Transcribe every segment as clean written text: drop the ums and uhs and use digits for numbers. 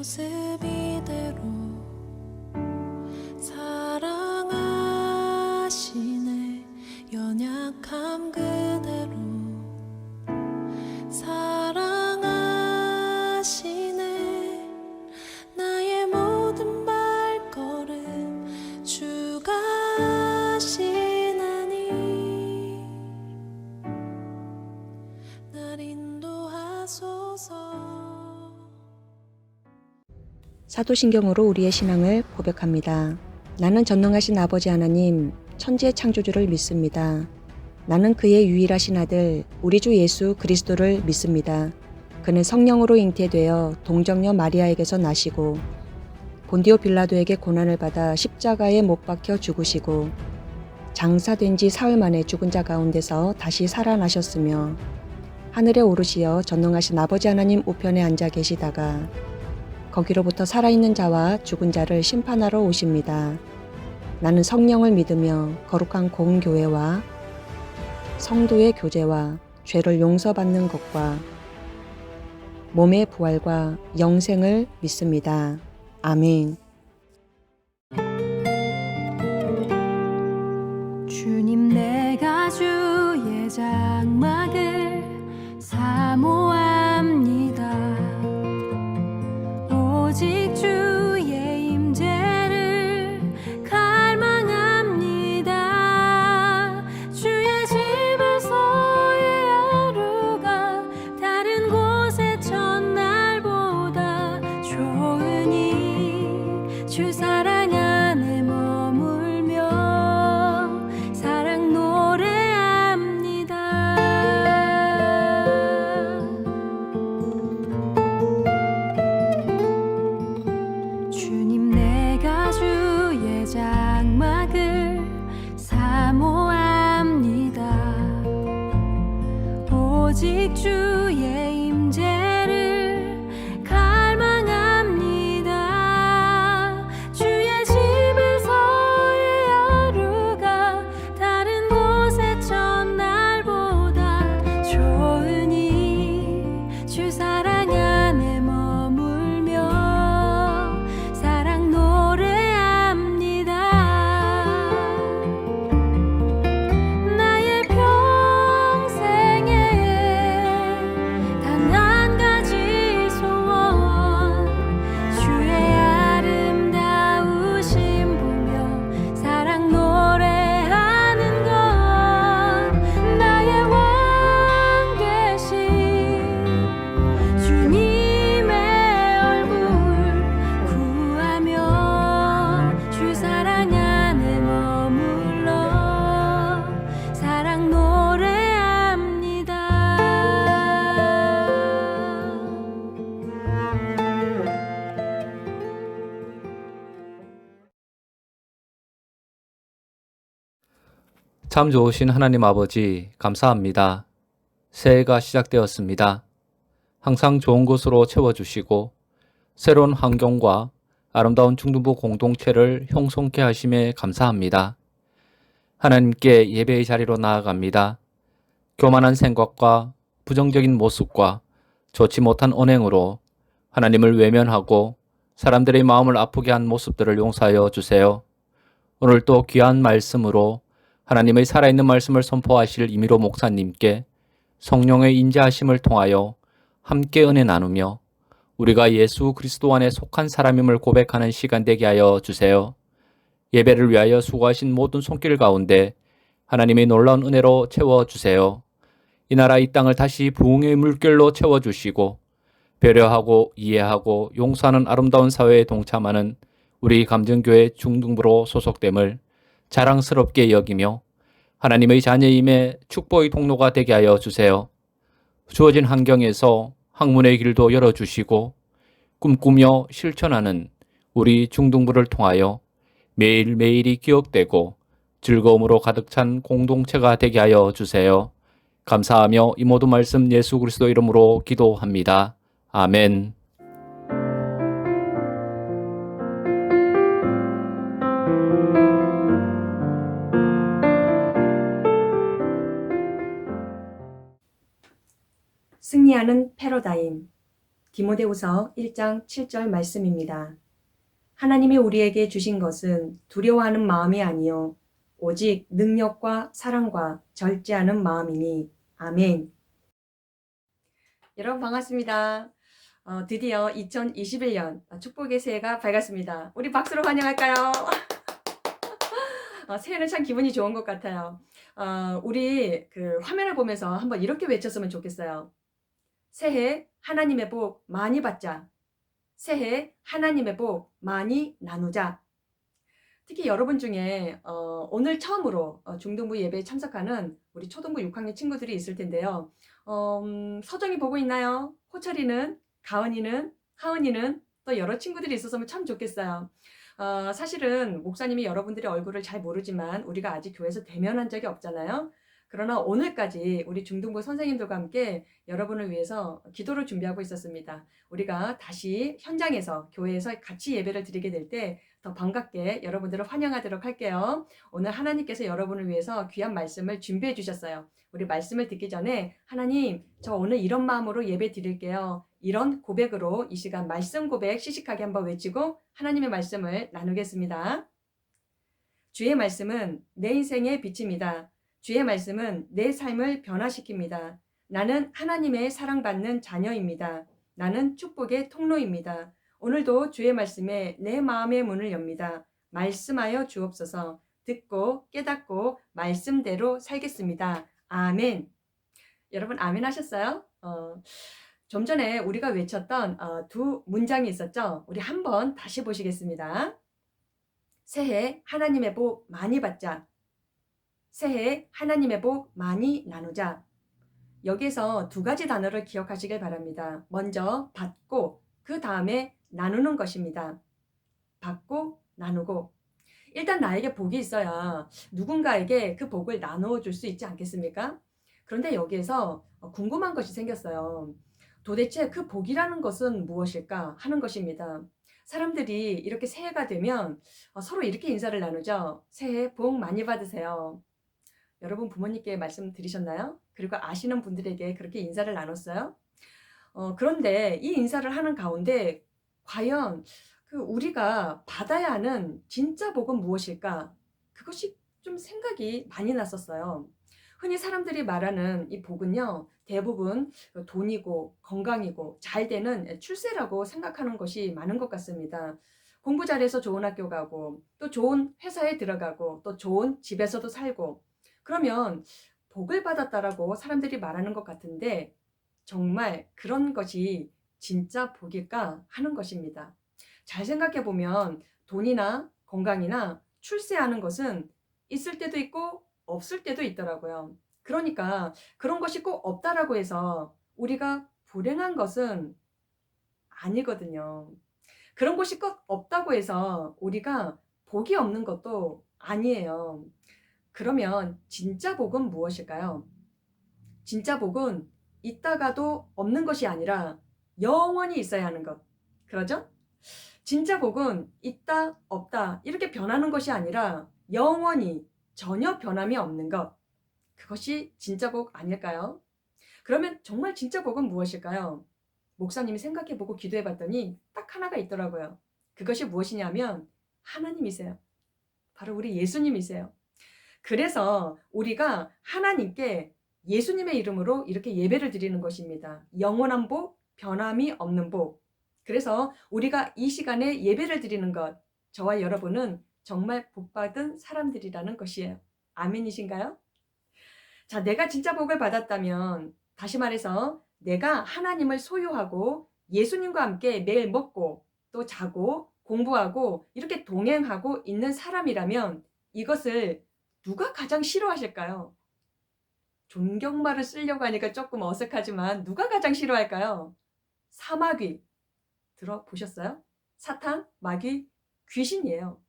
모습 이대로 사랑하시네. 연약함 그대로 사랑하시네. 나의 모든 발걸음 주가 하시나니 날 인도하소서. 사도신경으로 우리의 신앙을 고백합니다. 나는 전능하신 아버지 하나님, 천지의 창조주를 믿습니다. 나는 그의 유일하신 아들, 우리 주 예수 그리스도를 믿습니다. 그는 성령으로 잉태되어 동정녀 마리아에게서 나시고 본디오 빌라도에게 고난을 받아 십자가에 못 박혀 죽으시고 장사된 지 사흘 만에 죽은 자 가운데서 다시 살아나셨으며 하늘에 오르시어 전능하신 아버지 하나님 우편에 앉아 계시다가 거기로부터 살아있는 자와 죽은 자를 심판하러 오십니다. 나는 성령을 믿으며 거룩한 공교회와 성도의 교제와 죄를 용서받는 것과 몸의 부활과 영생을 믿습니다. 아멘. 주님, 내가 주의 장막을 사모합니다. 오직 주의 임재를 갈망합니다. 주의 집에서의 하루가 다른 곳의 첫날보다 좋으니 주 사랑 안에 머물며 사랑 노래합니다. 주님, 내가 주의 장막을 사모합니다. 오직 주의 임재를 갈망합니다. 주의 집에서의 하루가 다른 곳의 첫날보다 좋으니 주 사랑 안에 머물며 사랑 노래합니다. 나의 평생에 단 한 가지 소원, 주의 아름다우심 보며 사랑 노래하는 것. 나의 왕 되신 주님의 얼굴 구하며 주 사랑 안에 머물러 사랑 노래합니다. 참 좋으신 하나님 아버지, 감사합니다. 새해가 시작되었습니다. 항상 좋은 것으로 채워주시고 새로운 환경과 아름다운 중등부 공동체를 형성케 하심에 감사합니다. 하나님께 예배의 자리로 나아갑니다. 교만한 생각과 부정적인 모습과 좋지 못한 언행으로 하나님을 외면하고 사람들의 마음을 아프게 한 모습들을 용서하여 주세요. 오늘 또 귀한 말씀으로 하나님의 살아있는 말씀을 선포하실 이미로 목사님께 성령의 인자하심을 통하여 함께 은혜 나누며 우리가 예수 그리스도 안에 속한 사람임을 고백하는 시간 되게 하여 주세요. 예배를 위하여 수고하신 모든 손길 가운데 하나님의 놀라운 은혜로 채워주세요. 이 나라 이 땅을 다시 부흥의 물결로 채워주시고 배려하고 이해하고 용서하는 아름다운 사회에 동참하는 우리 감정교회 중등부로 소속됨을 자랑스럽게 여기며 하나님의 자녀임의 축복의 통로가 되게 하여 주세요. 주어진 환경에서 학문의 길도 열어주시고 꿈꾸며 실천하는 우리 중등부를 통하여 매일매일이 기억되고 즐거움으로 가득 찬 공동체가 되게 하여 주세요. 감사하며 이 모든 말씀 예수 그리스도 이름으로 기도합니다. 아멘. 승리하는 패러다임. 디모데후서 1장 7절 말씀입니다. 하나님이 우리에게 주신 것은 두려워하는 마음이 아니요 오직 능력과 사랑과 절제하는 마음이니. 아멘. 여러분 반갑습니다. 드디어 2021년 축복의 새해가 밝았습니다. 우리 박수로 환영할까요? 새해는 참 기분이 좋은 것 같아요. 우리 그 화면을 보면서 한번 이렇게 외쳤으면 좋겠어요. 새해 하나님의 복 많이 받자. 새해 하나님의 복 많이 나누자. 특히 여러분 중에 오늘 처음으로 중등부 예배에 참석하는 우리 초등부 6학년 친구들이 있을 텐데요. 서정이 보고 있나요? 호철이는, 가은이는, 하은이는 또 여러 친구들이 있었으면 참 좋겠어요. 사실은 목사님이 여러분들의 얼굴을 잘 모르지만 우리가 아직 교회에서 대면한 적이 없잖아요. 그러나 오늘까지 우리 중등부 선생님들과 함께 여러분을 위해서 기도를 준비하고 있었습니다. 우리가 다시 현장에서 교회에서 같이 예배를 드리게 될 때 더 반갑게 여러분들을 환영하도록 할게요. 오늘 하나님께서 여러분을 위해서 귀한 말씀을 준비해 주셨어요. 우리 말씀을 듣기 전에 하나님, 저 오늘 이런 마음으로 예배 드릴게요. 이런 고백으로 이 시간 말씀 고백 시식하게 한번 외치고 하나님의 말씀을 나누겠습니다. 주의 말씀은 내 인생의 빛입니다. 주의 말씀은 내 삶을 변화시킵니다. 나는 하나님의 사랑받는 자녀입니다. 나는 축복의 통로입니다. 오늘도 주의 말씀에 내 마음의 문을 엽니다. 말씀하여 주옵소서. 듣고 깨닫고 말씀대로 살겠습니다. 아멘. 여러분 아멘 하셨어요? 좀 전에 우리가 외쳤던 두 문장이 있었죠? 우리 한번 다시 보시겠습니다. 새해 하나님의 복 많이 받자. 새해 하나님의 복 많이 나누자. 여기서 두 가지 단어를 기억하시길 바랍니다. 먼저 받고 그 다음에 나누는 것입니다. 받고 나누고. 일단 나에게 복이 있어야 누군가에게 그 복을 나누어 줄 수 있지 않겠습니까? 그런데 여기에서 궁금한 것이 생겼어요. 도대체 그 복이라는 것은 무엇일까 하는 것입니다. 사람들이 이렇게 새해가 되면 서로 이렇게 인사를 나누죠. 새해 복 많이 받으세요. 여러분 부모님께 말씀 드리셨나요? 그리고 아시는 분들에게 그렇게 인사를 나눴어요? 그런데 이 인사를 하는 가운데 과연 그 우리가 받아야 하는 진짜 복은 무엇일까? 그것이 좀 생각이 많이 났었어요. 흔히 사람들이 말하는 이 복은요, 대부분 돈이고 건강이고 잘 되는 출세라고 생각하는 것이 많은 것 같습니다. 공부 잘해서 좋은 학교 가고 또 좋은 회사에 들어가고 또 좋은 집에서도 살고 그러면 복을 받았다라고 사람들이 말하는 것 같은데 정말 그런 것이 진짜 복일까 하는 것입니다. 잘 생각해 보면 돈이나 건강이나 출세하는 것은 있을 때도 있고 없을 때도 있더라고요. 그러니까 그런 것이 꼭 없다라고 해서 우리가 불행한 것은 아니거든요. 그런 것이 꼭 없다고 해서 우리가 복이 없는 것도 아니에요. 그러면 진짜 복은 무엇일까요? 진짜 복은 있다가도 없는 것이 아니라 영원히 있어야 하는 것. 그러죠? 진짜 복은 있다, 없다 이렇게 변하는 것이 아니라 영원히 전혀 변함이 없는 것. 그것이 진짜 복 아닐까요? 그러면 정말 진짜 복은 무엇일까요? 목사님이 생각해보고 기도해봤더니 딱 하나가 있더라고요. 그것이 무엇이냐면 하나님이세요. 바로 우리 예수님이세요. 그래서 우리가 하나님께 예수님의 이름으로 이렇게 예배를 드리는 것입니다. 영원한 복, 변함이 없는 복. 그래서 우리가 이 시간에 예배를 드리는 것, 저와 여러분은 정말 복받은 사람들이라는 것이에요. 아멘이신가요? 자, 내가 진짜 복을 받았다면, 다시 말해서 내가 하나님을 소유하고 예수님과 함께 매일 먹고 또 자고 공부하고 이렇게 동행하고 있는 사람이라면 이것을 누가 가장 싫어하실까요? 존경말을 쓰려고 하니까 조금 어색하지만 누가 가장 싫어할까요? 사마귀. 들어보셨어요? 사탄, 마귀, 귀신이에요.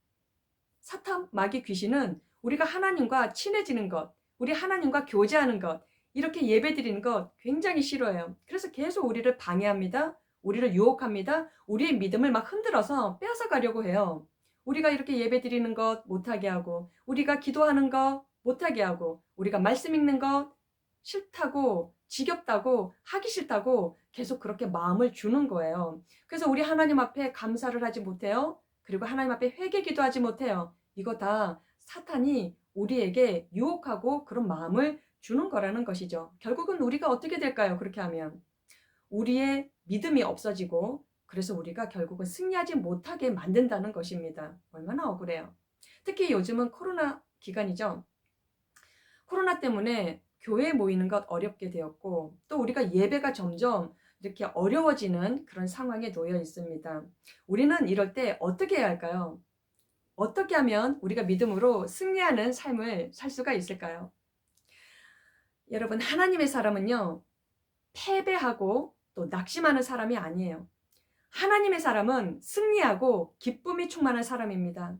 사탄, 마귀, 귀신은 우리가 하나님과 친해지는 것, 우리 하나님과 교제하는 것, 이렇게 예배드리는 것 굉장히 싫어해요. 그래서 계속 우리를 방해합니다. 우리를 유혹합니다. 우리의 믿음을 막 흔들어서 빼앗아가려고 해요. 우리가 이렇게 예배드리는 것 못하게 하고, 우리가 기도하는 것 못하게 하고, 우리가 말씀 읽는 것 싫다고 지겹다고 하기 싫다고 계속 그렇게 마음을 주는 거예요. 그래서 우리 하나님 앞에 감사를 하지 못해요. 그리고 하나님 앞에 회개기도 하지 못해요. 이거 다 사탄이 우리에게 유혹하고 그런 마음을 주는 거라는 것이죠. 결국은 우리가 어떻게 될까요? 그렇게 하면 우리의 믿음이 없어지고 그래서 우리가 결국은 승리하지 못하게 만든다는 것입니다. 얼마나 억울해요. 특히 요즘은 코로나 기간이죠. 코로나 때문에 교회에 모이는 것 어렵게 되었고 또 우리가 예배가 점점 이렇게 어려워지는 그런 상황에 놓여 있습니다. 우리는 이럴 때 어떻게 해야 할까요? 어떻게 하면 우리가 믿음으로 승리하는 삶을 살 수가 있을까요? 여러분, 하나님의 사람은요, 패배하고 또 낙심하는 사람이 아니에요. 하나님의 사람은 승리하고 기쁨이 충만한 사람입니다.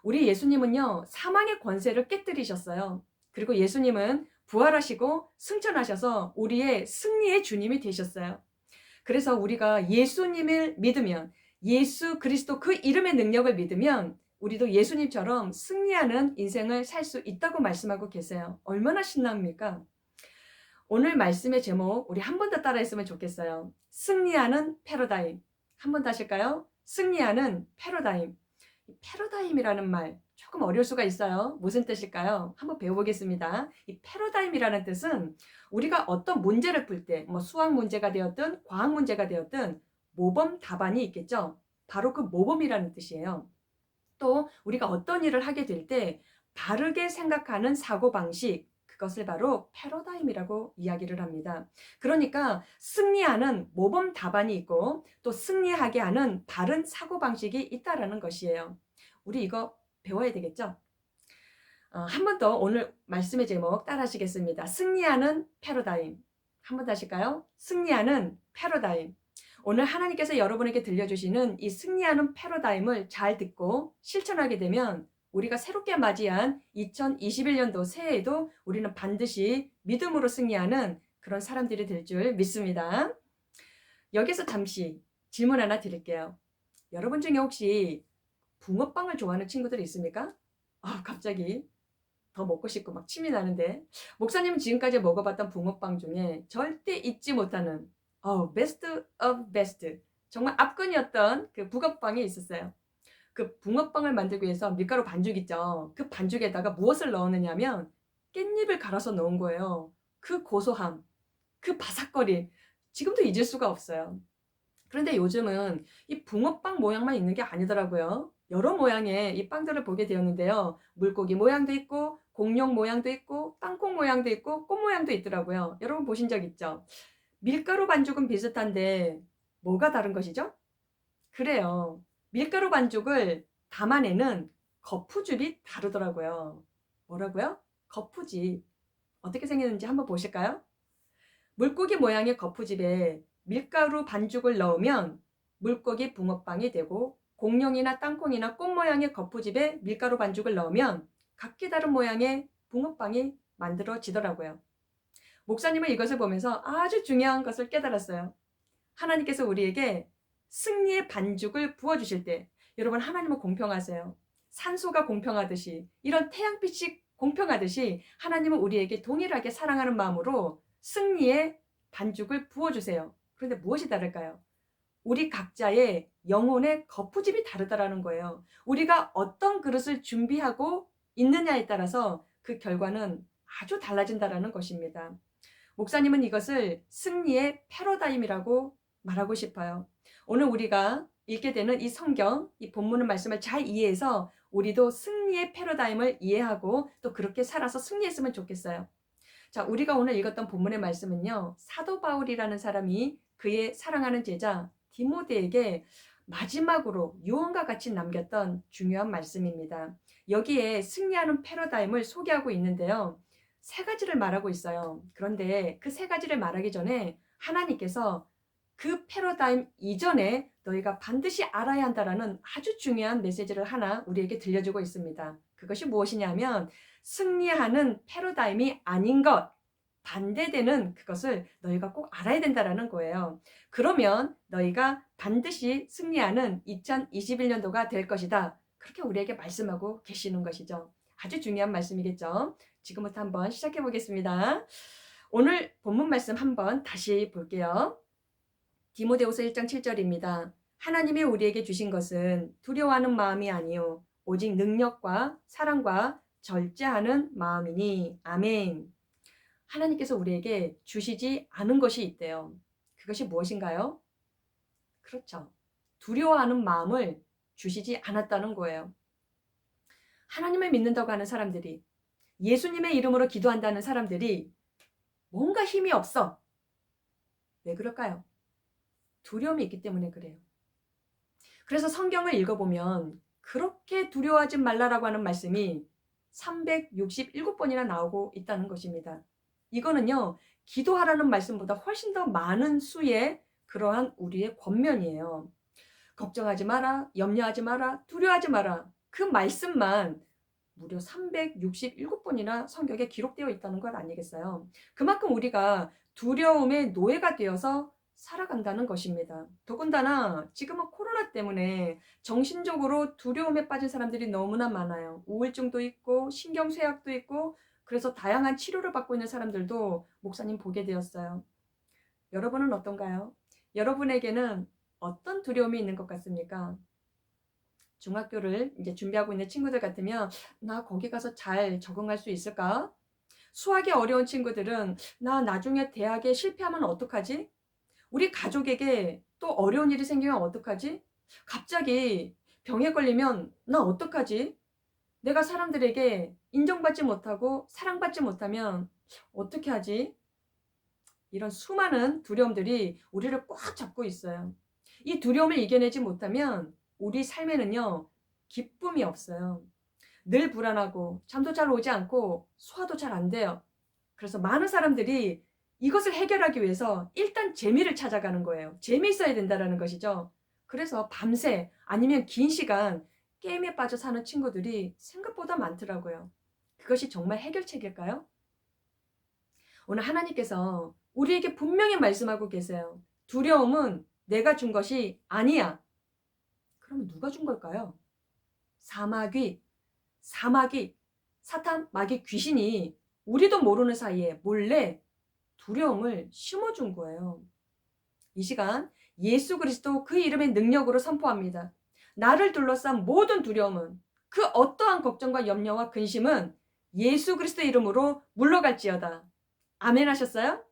우리 예수님은요, 사망의 권세를 깨뜨리셨어요. 그리고 예수님은 부활하시고 승천하셔서 우리의 승리의 주님이 되셨어요. 그래서 우리가 예수님을 믿으면, 예수 그리스도 그 이름의 능력을 믿으면 우리도 예수님처럼 승리하는 인생을 살 수 있다고 말씀하고 계세요. 얼마나 신납니까? 오늘 말씀의 제목 우리 한 번 더 따라했으면 좋겠어요. 승리하는 패러다임. 한 번 더 하실까요? 승리하는 패러다임. 패러다임이라는 말 조금 어려울 수가 있어요. 무슨 뜻일까요? 한번 배워보겠습니다. 이 패러다임이라는 뜻은 우리가 어떤 문제를 풀 때, 뭐 수학 문제가 되었든 과학 문제가 되었든 모범 답안이 있겠죠. 바로 그 모범이라는 뜻이에요. 또 우리가 어떤 일을 하게 될 때 바르게 생각하는 사고방식, 그것을 바로 패러다임이라고 이야기를 합니다. 그러니까 승리하는 모범 답안이 있고 또 승리하게 하는 바른 사고방식이 있다라는 것이에요. 우리 이거 배워야 되겠죠? 한 번 더 오늘 말씀의 제목 따라 하시겠습니다. 승리하는 패러다임. 한 번 더 하실까요? 승리하는 패러다임. 오늘 하나님께서 여러분에게 들려주시는 이 승리하는 패러다임을 잘 듣고 실천하게 되면 우리가 새롭게 맞이한 2021년도 새해에도 우리는 반드시 믿음으로 승리하는 그런 사람들이 될 줄 믿습니다. 여기서 잠시 질문 하나 드릴게요. 여러분 중에 혹시 붕어빵을 좋아하는 친구들이 있습니까? 갑자기 더 먹고 싶고 막 침이 나는데 목사님은 지금까지 먹어봤던 붕어빵 중에 절대 잊지 못하는 베스트 오브 베스트 정말 압권이었던 그 붕어빵이 있었어요. 그 붕어빵을 만들기 위해서 밀가루 반죽 있죠. 그 반죽에다가 무엇을 넣었느냐면 깻잎을 갈아서 넣은 거예요. 그 고소함, 그 바삭거림 지금도 잊을 수가 없어요. 그런데 요즘은 이 붕어빵 모양만 있는 게 아니더라고요. 여러 모양의 이 빵들을 보게 되었는데요. 물고기 모양도 있고 공룡 모양도 있고 땅콩 모양도 있고 꽃 모양도 있더라고요. 여러분 보신 적 있죠? 밀가루 반죽은 비슷한데 뭐가 다른 것이죠? 그래요. 밀가루 반죽을 담아내는 거푸집이 다르더라고요. 뭐라고요? 거푸집. 어떻게 생겼는지 한번 보실까요? 물고기 모양의 거푸집에 밀가루 반죽을 넣으면 물고기 붕어빵이 되고 공룡이나 땅콩이나 꽃 모양의 거푸집에 밀가루 반죽을 넣으면 각기 다른 모양의 붕어빵이 만들어지더라고요. 목사님은 이것을 보면서 아주 중요한 것을 깨달았어요. 하나님께서 우리에게 승리의 반죽을 부어주실 때 여러분 하나님은 공평하세요. 산소가 공평하듯이 이런 태양빛이 공평하듯이 하나님은 우리에게 동일하게 사랑하는 마음으로 승리의 반죽을 부어주세요. 그런데 무엇이 다를까요? 우리 각자의 영혼의 거푸집이 다르다라는 거예요. 우리가 어떤 그릇을 준비하고 있느냐에 따라서 그 결과는 아주 달라진다라는 것입니다. 목사님은 이것을 승리의 패러다임이라고 말하고 싶어요. 오늘 우리가 읽게 되는 이 성경, 이 본문의 말씀을 잘 이해해서 우리도 승리의 패러다임을 이해하고 또 그렇게 살아서 승리했으면 좋겠어요. 자, 우리가 오늘 읽었던 본문의 말씀은요. 사도 바울이라는 사람이 그의 사랑하는 제자 디모데에게 마지막으로 유언과 같이 남겼던 중요한 말씀입니다. 여기에 승리하는 패러다임을 소개하고 있는데요. 세 가지를 말하고 있어요. 그런데 그 세 가지를 말하기 전에 하나님께서 그 패러다임 이전에 너희가 반드시 알아야 한다라는 아주 중요한 메시지를 하나 우리에게 들려주고 있습니다. 그것이 무엇이냐면 승리하는 패러다임이 아닌 것, 반대되는 그것을 너희가 꼭 알아야 된다라는 거예요. 그러면 너희가 반드시 승리하는 2021년도가 될 것이다. 그렇게 우리에게 말씀하고 계시는 것이죠. 아주 중요한 말씀이겠죠. 지금부터 한번 시작해 보겠습니다. 오늘 본문 말씀 한번 다시 볼게요. 디모데후서 1장 7절입니다. 하나님이 우리에게 주신 것은 두려워하는 마음이 아니요 오직 능력과 사랑과 절제하는 마음이니. 아멘. 하나님께서 우리에게 주시지 않은 것이 있대요. 그것이 무엇인가요? 그렇죠. 두려워하는 마음을 주시지 않았다는 거예요. 하나님을 믿는다고 하는 사람들이, 예수님의 이름으로 기도한다는 사람들이 뭔가 힘이 없어. 왜 그럴까요? 두려움이 있기 때문에 그래요. 그래서 성경을 읽어보면 그렇게 두려워하지 말라라고 하는 말씀이 367번이나 나오고 있다는 것입니다. 이거는요, 기도하라는 말씀보다 훨씬 더 많은 수의 그러한 우리의 권면이에요. 걱정하지 마라, 염려하지 마라, 두려워하지 마라. 그 말씀만 무려 367번이나 성경에 기록되어 있다는 것 아니겠어요? 그만큼 우리가 두려움의 노예가 되어서 살아간다는 것입니다. 더군다나 지금은 코로나 때문에 정신적으로 두려움에 빠진 사람들이 너무나 많아요. 우울증도 있고 신경쇠약도 있고, 그래서 다양한 치료를 받고 있는 사람들도 목사님 보게 되었어요. 여러분은 어떤가요? 여러분에게는 어떤 두려움이 있는 것 같습니까? 중학교를 이제 준비하고 있는 친구들 같으면 나 거기 가서 잘 적응할 수 있을까? 수학이 어려운 친구들은 나 나중에 대학에 실패하면 어떡하지? 우리 가족에게 또 어려운 일이 생기면 어떡하지? 갑자기 병에 걸리면 나 어떡하지? 내가 사람들에게 인정받지 못하고 사랑받지 못하면 어떻게 하지? 이런 수많은 두려움들이 우리를 꽉 잡고 있어요. 이 두려움을 이겨내지 못하면 우리 삶에는요, 기쁨이 없어요. 늘 불안하고 잠도 잘 오지 않고 소화도 잘 안 돼요. 그래서 많은 사람들이 이것을 해결하기 위해서 일단 재미를 찾아가는 거예요. 재미있어야 된다는 것이죠. 그래서 밤새 아니면 긴 시간 게임에 빠져 사는 친구들이 생각보다 많더라고요. 그것이 정말 해결책일까요? 오늘 하나님께서 우리에게 분명히 말씀하고 계세요. 두려움은 내가 준 것이 아니야. 그러면 누가 준 걸까요? 사마귀, 사탄, 마귀, 귀신이 우리도 모르는 사이에 몰래 두려움을 심어준 거예요. 이 시간 예수 그리스도 그 이름의 능력으로 선포합니다. 나를 둘러싼 모든 두려움은, 그 어떠한 걱정과 염려와 근심은 예수 그리스도 이름으로 물러갈지어다. 아멘 하셨어요?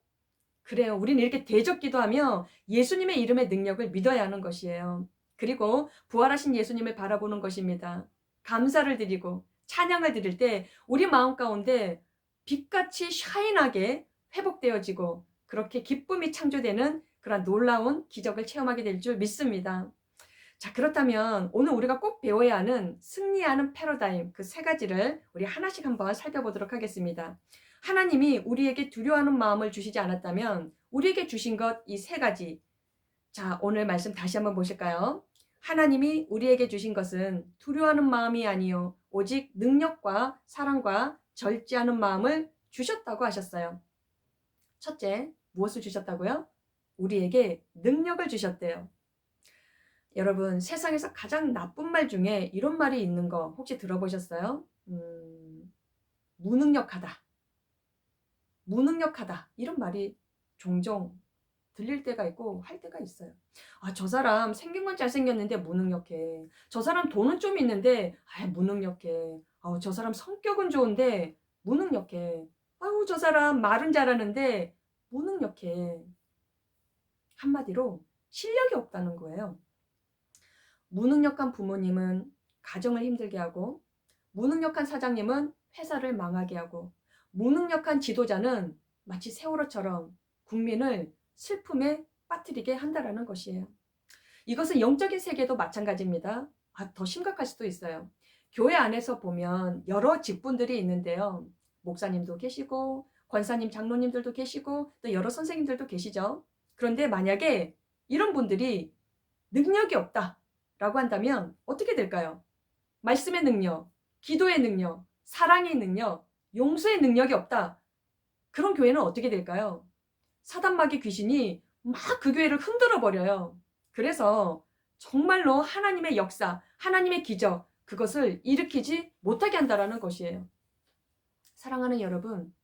그래요. 우리는 이렇게 대적 기도하며 예수님의 이름의 능력을 믿어야 하는 것이에요. 그리고 부활하신 예수님을 바라보는 것입니다. 감사를 드리고 찬양을 드릴 때 우리 마음 가운데 빛같이 샤인하게 회복되어지고 그렇게 기쁨이 창조되는 그런 놀라운 기적을 체험하게 될 줄 믿습니다. 자, 그렇다면 오늘 우리가 꼭 배워야 하는 승리하는 패러다임, 그 세 가지를 우리 하나씩 한번 살펴보도록 하겠습니다. 하나님이 우리에게 두려워하는 마음을 주시지 않았다면 우리에게 주신 것 이 세 가지. 자, 오늘 말씀 다시 한번 보실까요? 하나님이 우리에게 주신 것은 두려워하는 마음이 아니요 오직 능력과 사랑과 절제하는 마음을 주셨다고 하셨어요. 첫째, 무엇을 주셨다고요? 우리에게 능력을 주셨대요. 여러분, 세상에서 가장 나쁜 말 중에 이런 말이 있는 거 혹시 들어보셨어요? 무능력하다. 무능력하다. 이런 말이 종종 들릴 때가 있고 할 때가 있어요. 아, 저 사람 생긴 건 잘생겼는데 무능력해. 저 사람 돈은 좀 있는데 무능력해. 저 사람 성격은 좋은데 무능력해. 아유, 저 사람 말은 잘하는데 무능력해. 한마디로 실력이 없다는 거예요. 무능력한 부모님은 가정을 힘들게 하고, 무능력한 사장님은 회사를 망하게 하고, 무능력한 지도자는 마치 세월호처럼 국민을 슬픔에 빠뜨리게 한다라는 것이에요. 이것은 영적인 세계도 마찬가지입니다. 더 심각할 수도 있어요. 교회 안에서 보면 여러 직분들이 있는데요. 목사님도 계시고 권사님, 장로님들도 계시고 또 여러 선생님들도 계시죠. 그런데 만약에 이런 분들이 능력이 없다라고 한다면 어떻게 될까요? 말씀의 능력, 기도의 능력, 사랑의 능력, 용서의 능력이 없다. 그런 교회는 어떻게 될까요? 사단마귀 귀신이 막 그 교회를 흔들어 버려요. 그래서 정말로 하나님의 역사, 하나님의 기적, 그것을 일으키지 못하게 한다라는 것이에요. 사랑하는 여러분,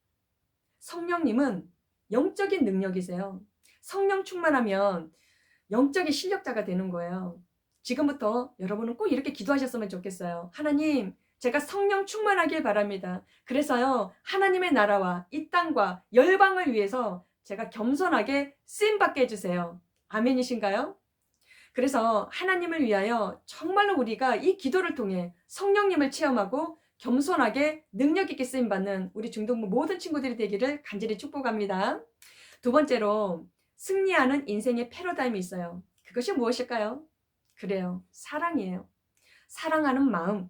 성령님은 영적인 능력이세요. 성령 충만하면 영적인 실력자가 되는 거예요. 지금부터 여러분은 꼭 이렇게 기도하셨으면 좋겠어요. 하나님, 제가 성령 충만하길 바랍니다. 그래서요, 하나님의 나라와 이 땅과 열방을 위해서 제가 겸손하게 쓰임받게 해주세요. 아멘이신가요? 그래서 하나님을 위하여 정말로 우리가 이 기도를 통해 성령님을 체험하고 겸손하게 능력 있게 쓰임받는 우리 중동부 모든 친구들이 되기를 간절히 축복합니다. 두 번째로 승리하는 인생의 패러다임이 있어요. 그것이 무엇일까요? 그래요. 사랑이에요. 사랑하는 마음.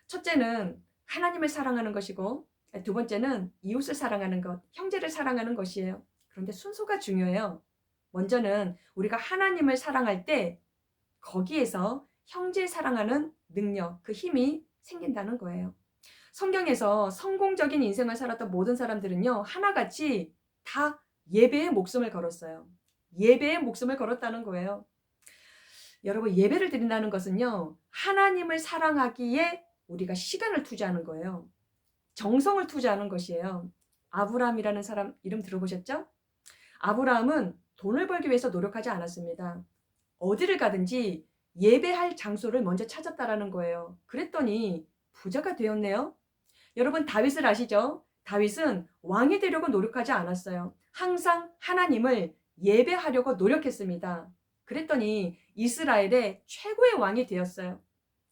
첫째는 하나님을 사랑하는 것이고 두 번째는 이웃을 사랑하는 것, 형제를 사랑하는 것이에요. 그런데 순서가 중요해요. 먼저는 우리가 하나님을 사랑할 때 거기에서 형제 사랑하는 능력, 그 힘이 생긴다는 거예요. 성경에서 성공적인 인생을 살았던 모든 사람들은요, 하나같이 다 예배에 목숨을 걸었어요. 예배에 목숨을 걸었다는 거예요. 여러분, 예배를 드린다는 것은요, 하나님을 사랑하기에 우리가 시간을 투자하는 거예요. 정성을 투자하는 것이에요. 아브라함이라는 사람 이름 들어보셨죠? 아브라함은 돈을 벌기 위해서 노력하지 않았습니다. 어디를 가든지 예배할 장소를 먼저 찾았다라는 거예요. 그랬더니 부자가 되었네요. 여러분, 다윗을 아시죠? 다윗은 왕이 되려고 노력하지 않았어요. 항상 하나님을 예배하려고 노력했습니다. 그랬더니 이스라엘의 최고의 왕이 되었어요.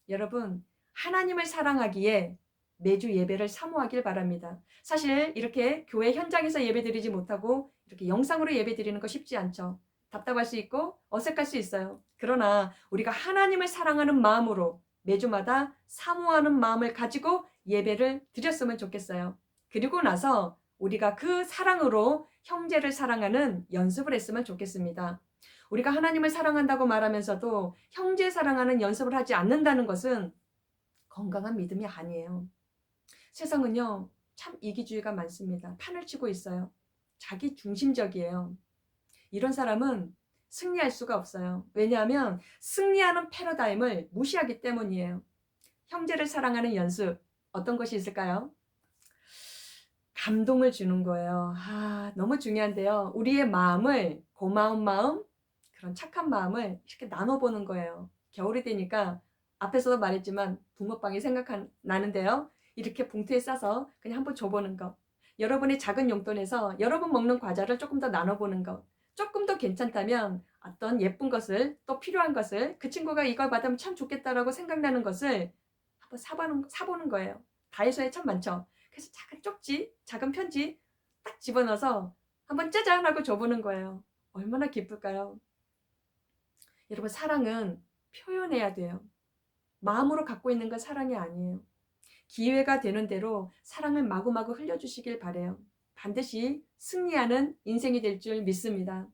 여러분, 하나님을 사랑하기에 매주 예배를 사모하길 바랍니다. 사실 이렇게 교회 현장에서 예배드리지 못하고 이렇게 영상으로 예배드리는 거 쉽지 않죠. 답답할 수 있고 어색할 수 있어요. 그러나 우리가 하나님을 사랑하는 마음으로 매주마다 사모하는 마음을 가지고 예배를 드렸으면 좋겠어요. 그리고 나서 우리가 그 사랑으로 형제를 사랑하는 연습을 했으면 좋겠습니다. 우리가 하나님을 사랑한다고 말하면서도 형제 사랑하는 연습을 하지 않는다는 것은 건강한 믿음이 아니에요. 세상은요, 참 이기주의가 많습니다. 판을 치고 있어요. 자기 중심적이에요. 이런 사람은 승리할 수가 없어요. 왜냐하면 승리하는 패러다임을 무시하기 때문이에요. 형제를 사랑하는 연습, 어떤 것이 있을까요? 감동을 주는 거예요. 너무 중요한데요. 우리의 마음을, 고마운 마음, 그런 착한 마음을 이렇게 나눠보는 거예요. 겨울이 되니까 앞에서도 말했지만 붕어빵이 생각나는데요. 이렇게 봉투에 싸서 그냥 한번 줘보는 거. 여러분의 작은 용돈에서 여러분 먹는 과자를 조금 더 나눠보는 거. 조금 더 괜찮다면 어떤 예쁜 것을, 또 필요한 것을, 그 친구가 이걸 받으면 참 좋겠다라고 생각나는 것을 한번 사보는 거예요. 다이소에 참 많죠. 그래서 작은 쪽지, 작은 편지 딱 집어넣어서 한번 짜잔 하고 줘보는 거예요. 얼마나 기쁠까요? 여러분, 사랑은 표현해야 돼요. 마음으로 갖고 있는 건 사랑이 아니에요. 기회가 되는 대로 사랑을 마구마구 흘려주시길 바래요. 반드시 승리하는 인생이 될 줄 믿습니다.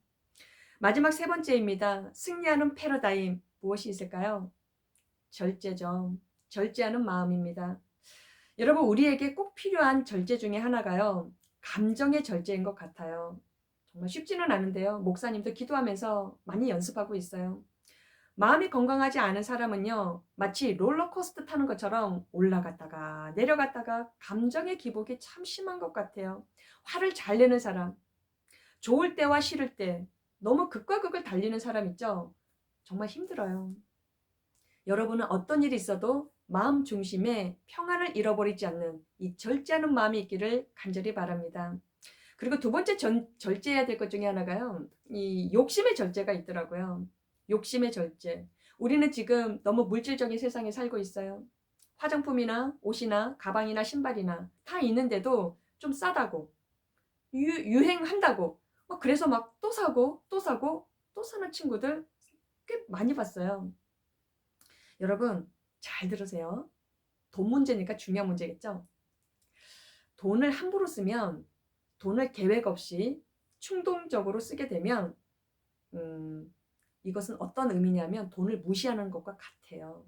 마지막 세 번째입니다. 승리하는 패러다임, 무엇이 있을까요? 절제죠. 절제하는 마음입니다. 여러분, 우리에게 꼭 필요한 절제 중에 하나가요, 감정의 절제인 것 같아요. 정말 쉽지는 않은데요. 목사님도 기도하면서 많이 연습하고 있어요. 마음이 건강하지 않은 사람은요, 마치 롤러코스터 타는 것처럼 올라갔다가 내려갔다가 감정의 기복이 참 심한 것 같아요. 화를 잘 내는 사람, 좋을 때와 싫을 때 너무 극과 극을 달리는 사람 있죠? 정말 힘들어요. 여러분은 어떤 일이 있어도 마음 중심에 평안을 잃어버리지 않는 이 절제하는 마음이 있기를 간절히 바랍니다. 그리고 두 번째 절제해야 될 것 중에 하나가요, 이 욕심의 절제가 있더라고요. 욕심의 절제. 우리는 지금 너무 물질적인 세상에 살고 있어요. 화장품이나 옷이나 가방이나 신발이나 다 있는데도 좀 싸다고, 유행한다고, 그래서 막 또 사고 또 사고 또 사는 친구들 꽤 많이 봤어요. 여러분, 잘 들으세요. 돈 문제니까 중요한 문제겠죠? 돈을 함부로 쓰면, 돈을 계획 없이 충동적으로 쓰게 되면 이것은 어떤 의미냐면 돈을 무시하는 것과 같아요.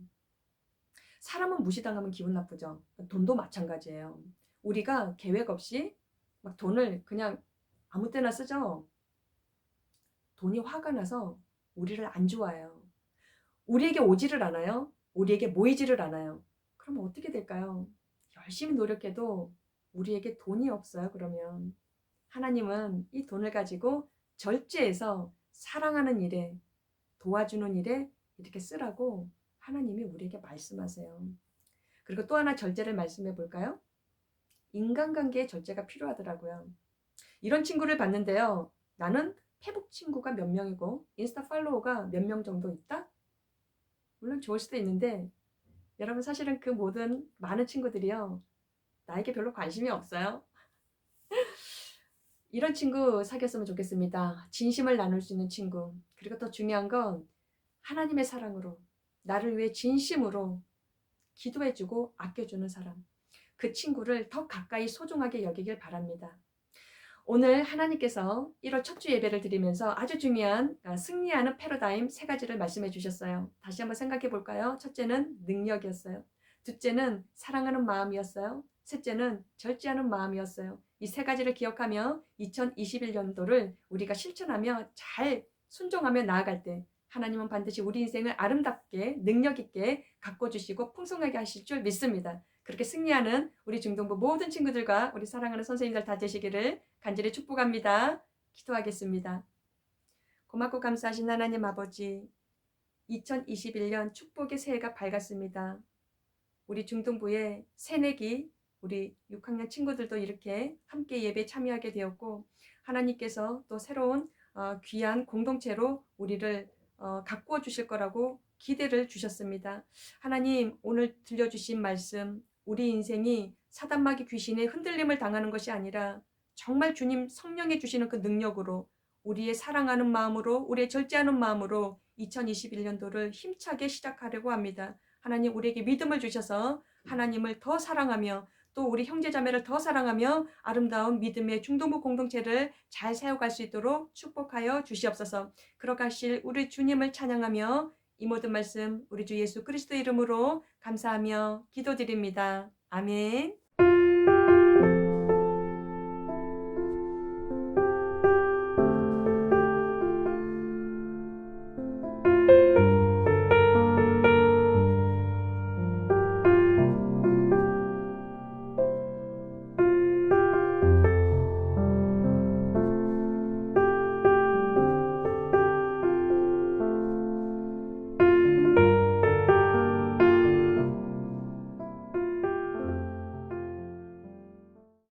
사람은 무시당하면 기분 나쁘죠. 돈도 마찬가지예요. 우리가 계획 없이 막 돈을 그냥 아무 때나 쓰죠. 돈이 화가 나서 우리를 안 좋아해요. 우리에게 오지를 않아요. 우리에게 모이지를 않아요. 그럼 어떻게 될까요? 열심히 노력해도 우리에게 돈이 없어요. 그러면 하나님은 이 돈을 가지고 절제해서 사랑하는 일에, 도와주는 일에 이렇게 쓰라고 하나님이 우리에게 말씀하세요. 그리고 또 하나 절제를 말씀해 볼까요? 인간관계에 절제가 필요하더라고요. 이런 친구를 봤는데요. 나는 페북 친구가 몇 명이고 인스타 팔로워가 몇 명 정도 있다? 물론 좋을 수도 있는데 여러분 사실은 그 모든 많은 친구들이요. 나에게 별로 관심이 없어요. 이런 친구 사귀었으면 좋겠습니다. 진심을 나눌 수 있는 친구. 그리고 더 중요한 건 하나님의 사랑으로 나를 위해 진심으로 기도해주고 아껴주는 사람. 그 친구를 더 가까이 소중하게 여기길 바랍니다. 오늘 하나님께서 1월 첫 주 예배를 드리면서 아주 중요한 승리하는 패러다임 3가지를 말씀해 주셨어요. 다시 한번 생각해 볼까요? 첫째는 능력이었어요. 둘째는 사랑하는 마음이었어요. 셋째는 절제하는 마음이었어요. 이 3가지를 기억하며 2021년도를 우리가 실천하며 잘 순종하며 나아갈 때 하나님은 반드시 우리 인생을 아름답게 능력 있게 가꿔주시고 풍성하게 하실 줄 믿습니다. 그렇게 승리하는 우리 중동부 모든 친구들과 우리 사랑하는 선생님들 다 되시기를 간절히 축복합니다. 기도하겠습니다. 고맙고 감사하신 하나님 아버지, 2021년 축복의 새해가 밝았습니다. 우리 중동부의 새내기 우리 6학년 친구들도 이렇게 함께 예배에 참여하게 되었고 하나님께서 또 새로운 귀한 공동체로 우리를 가꾸어 주실 거라고 기대를 주셨습니다. 하나님, 오늘 들려주신 말씀, 우리 인생이 사단마귀 귀신의 흔들림을 당하는 것이 아니라 정말 주님 성령이 주시는 그 능력으로 우리의 사랑하는 마음으로 우리의 절제하는 마음으로 2021년도를 힘차게 시작하려고 합니다. 하나님 우리에게 믿음을 주셔서 하나님을 더 사랑하며 또 우리 형제자매를 더 사랑하며 아름다운 믿음의 중동부 공동체를 잘 세워갈 수 있도록 축복하여 주시옵소서. 걸어가실 우리 주님을 찬양하며 이 모든 말씀 우리 주 예수 그리스도 이름으로 감사하며 기도드립니다. 아멘.